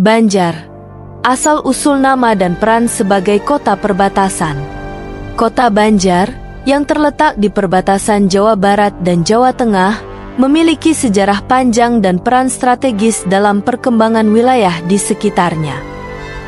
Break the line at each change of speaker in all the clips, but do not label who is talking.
Banjar. Asal-usul nama dan peran sebagai kota perbatasan. Kota Banjar, yang terletak di perbatasan Jawa Barat dan Jawa Tengah, memiliki sejarah panjang dan peran strategis dalam perkembangan wilayah di sekitarnya.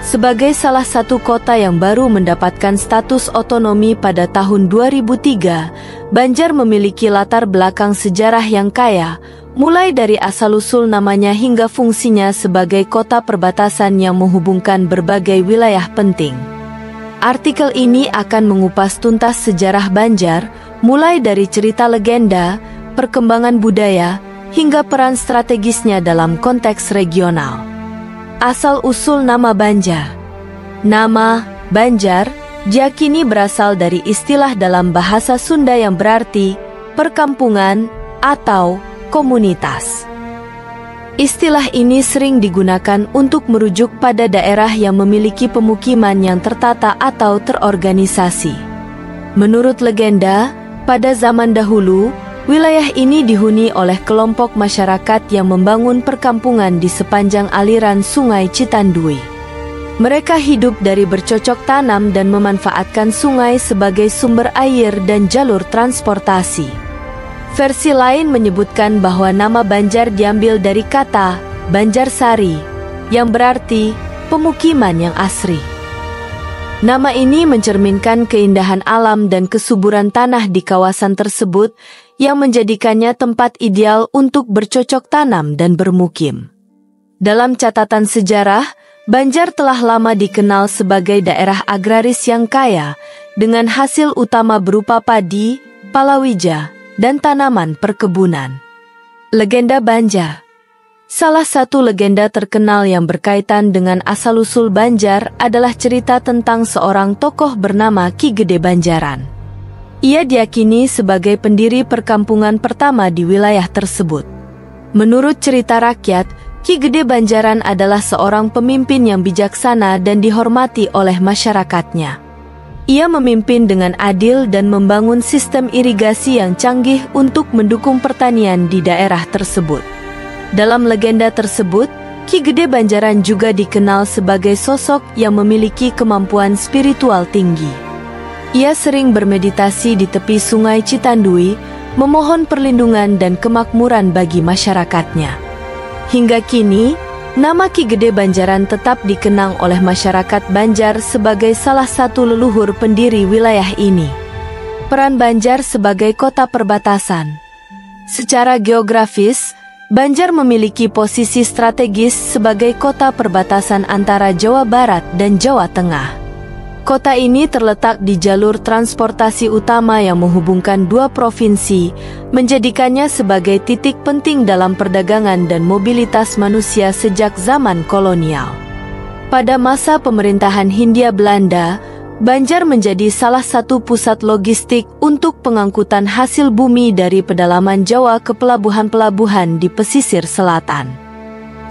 Sebagai salah satu kota yang baru mendapatkan status otonomi pada tahun 2003, Banjar memiliki latar belakang sejarah yang kaya, mulai dari asal-usul namanya hingga fungsinya sebagai kota perbatasan yang menghubungkan berbagai wilayah penting. Artikel ini akan mengupas tuntas sejarah Banjar, mulai dari cerita legenda, perkembangan budaya, hingga peran strategisnya dalam konteks regional. Asal-usul nama Banjar. Nama Banjar diyakini berasal dari istilah dalam bahasa Sunda yang berarti perkampungan atau komunitas. Istilah ini sering digunakan untuk merujuk pada daerah yang memiliki pemukiman yang tertata atau terorganisasi. Menurut legenda, pada zaman dahulu, wilayah ini dihuni oleh kelompok masyarakat yang membangun perkampungan di sepanjang aliran Sungai Citandui. Mereka hidup dari bercocok tanam dan memanfaatkan sungai sebagai sumber air dan jalur transportasi. Versi lain menyebutkan bahwa nama Banjar diambil dari kata Banjarsari, yang berarti pemukiman yang asri. Nama ini mencerminkan keindahan alam dan kesuburan tanah di kawasan tersebut yang menjadikannya tempat ideal untuk bercocok tanam dan bermukim. Dalam catatan sejarah, Banjar telah lama dikenal sebagai daerah agraris yang kaya, dengan hasil utama berupa padi, palawija, dan tanaman perkebunan. Legenda Banjar. Salah satu legenda terkenal yang berkaitan dengan asal-usul Banjar adalah cerita tentang seorang tokoh bernama Ki Gede Banjaran. Ia diyakini sebagai pendiri perkampungan pertama di wilayah tersebut. Menurut cerita rakyat, Ki Gede Banjaran adalah seorang pemimpin yang bijaksana dan dihormati oleh masyarakatnya. Ia memimpin dengan adil dan membangun sistem irigasi yang canggih untuk mendukung pertanian di daerah tersebut. Dalam legenda tersebut, Ki Gede Banjaran juga dikenal sebagai sosok yang memiliki kemampuan spiritual tinggi. Ia sering bermeditasi di tepi Sungai Citandui, memohon perlindungan dan kemakmuran bagi masyarakatnya. Hingga kini, nama Ki Gede Banjaran tetap dikenang oleh masyarakat Banjar sebagai salah satu leluhur pendiri wilayah ini. Peran Banjar sebagai kota perbatasan. Secara geografis, Banjar memiliki posisi strategis sebagai kota perbatasan antara Jawa Barat dan Jawa Tengah. Kota ini terletak di jalur transportasi utama yang menghubungkan dua provinsi, menjadikannya sebagai titik penting dalam perdagangan dan mobilitas manusia sejak zaman kolonial. Pada masa pemerintahan Hindia Belanda, Banjar menjadi salah satu pusat logistik untuk pengangkutan hasil bumi dari pedalaman Jawa ke pelabuhan-pelabuhan di pesisir selatan.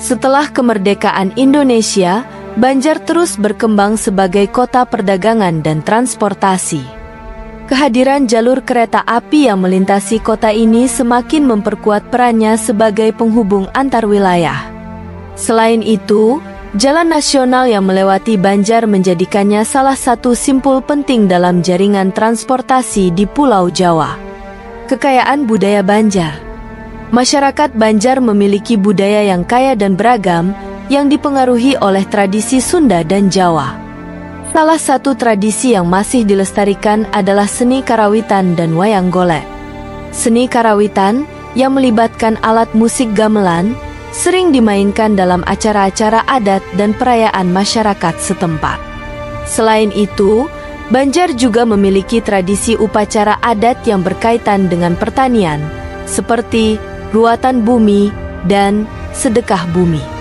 Setelah kemerdekaan Indonesia, Banjar terus berkembang sebagai kota perdagangan dan transportasi. Kehadiran jalur kereta api yang melintasi kota ini semakin memperkuat perannya sebagai penghubung antar wilayah. Selain itu, jalan nasional yang melewati Banjar menjadikannya salah satu simpul penting dalam jaringan transportasi di Pulau Jawa. Kekayaan budaya Banjar. Masyarakat Banjar memiliki budaya yang kaya dan beragam, yang dipengaruhi oleh tradisi Sunda dan Jawa. Salah satu tradisi yang masih dilestarikan adalah seni karawitan dan wayang golek. Seni karawitan, yang melibatkan alat musik gamelan, sering dimainkan dalam acara-acara adat dan perayaan masyarakat setempat. Selain itu, Banjar juga memiliki tradisi upacara adat yang berkaitan dengan pertanian, seperti ruatan bumi dan sedekah bumi.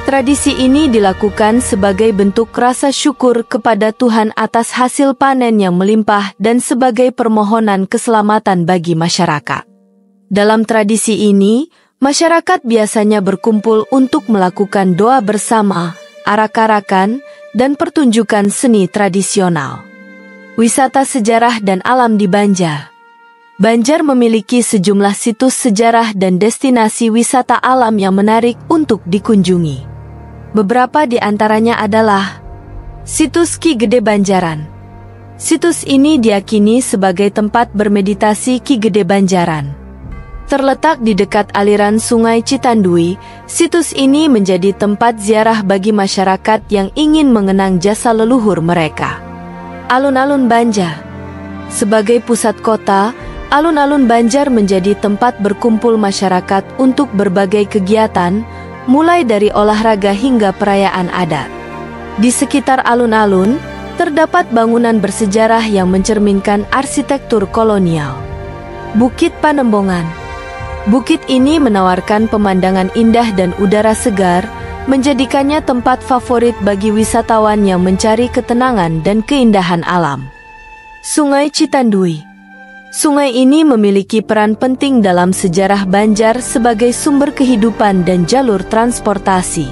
Tradisi ini dilakukan sebagai bentuk rasa syukur kepada Tuhan atas hasil panen yang melimpah dan sebagai permohonan keselamatan bagi masyarakat. Dalam tradisi ini, masyarakat biasanya berkumpul untuk melakukan doa bersama, arak-arakan, dan pertunjukan seni tradisional. Wisata sejarah dan alam di Banjar. Banjar memiliki sejumlah situs sejarah dan destinasi wisata alam yang menarik untuk dikunjungi. Beberapa di antaranya adalah situs Ki Gede Banjaran. Situs ini diyakini sebagai tempat bermeditasi Ki Gede Banjaran. Terletak di dekat aliran Sungai Citandui, situs ini menjadi tempat ziarah bagi masyarakat yang ingin mengenang jasa leluhur mereka. Alun-alun Banjar. Sebagai pusat kota, alun-alun Banjar menjadi tempat berkumpul masyarakat untuk berbagai kegiatan, mulai dari olahraga hingga perayaan adat. Di sekitar alun-alun, terdapat bangunan bersejarah yang mencerminkan arsitektur kolonial. Bukit Panembongan. Bukit ini menawarkan pemandangan indah dan udara segar, menjadikannya tempat favorit bagi wisatawan yang mencari ketenangan dan keindahan alam. Sungai Citandui. Sungai ini memiliki peran penting dalam sejarah Banjar sebagai sumber kehidupan dan jalur transportasi.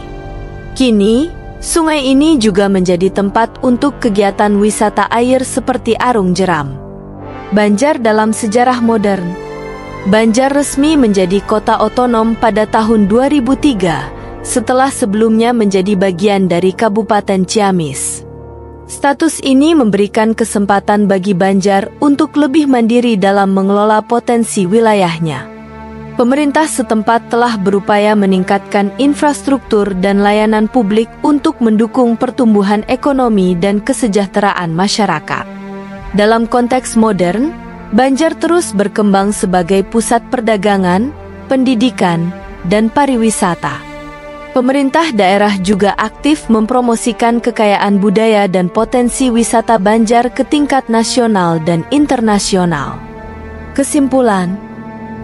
Kini, sungai ini juga menjadi tempat untuk kegiatan wisata air seperti arung jeram. Banjar dalam sejarah modern. Banjar resmi menjadi kota otonom pada tahun 2003, setelah sebelumnya menjadi bagian dari Kabupaten Ciamis. Status ini memberikan kesempatan bagi Banjar untuk lebih mandiri dalam mengelola potensi wilayahnya. Pemerintah setempat telah berupaya meningkatkan infrastruktur dan layanan publik untuk mendukung pertumbuhan ekonomi dan kesejahteraan masyarakat. Dalam konteks modern, Banjar terus berkembang sebagai pusat perdagangan, pendidikan, dan pariwisata. Pemerintah daerah juga aktif mempromosikan kekayaan budaya dan potensi wisata Banjar ke tingkat nasional dan internasional. Kesimpulan,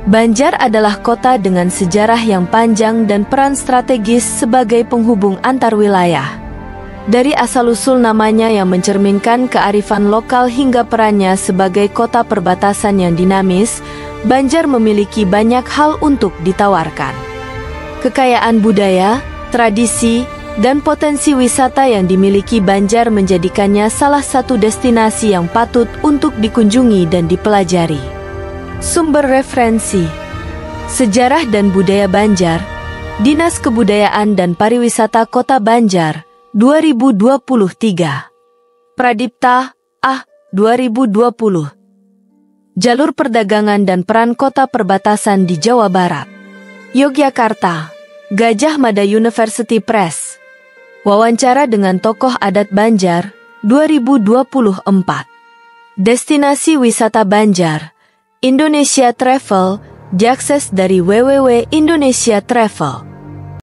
Banjar adalah kota dengan sejarah yang panjang dan peran strategis sebagai penghubung antar wilayah. Dari asal-usul namanya yang mencerminkan kearifan lokal hingga perannya sebagai kota perbatasan yang dinamis, Banjar memiliki banyak hal untuk ditawarkan. Kekayaan budaya, tradisi, dan potensi wisata yang dimiliki Banjar menjadikannya salah satu destinasi yang patut untuk dikunjungi dan dipelajari. Sumber referensi: Sejarah dan Budaya Banjar, Dinas Kebudayaan dan Pariwisata Kota Banjar, 2023. Pradipta, 2020. Jalur perdagangan dan peran kota perbatasan di Jawa Barat. Yogyakarta, Gajah Mada University Press. Wawancara dengan tokoh adat Banjar, 2024. Destinasi wisata Banjar, Indonesia Travel, diakses dari www.Indonesia Travel.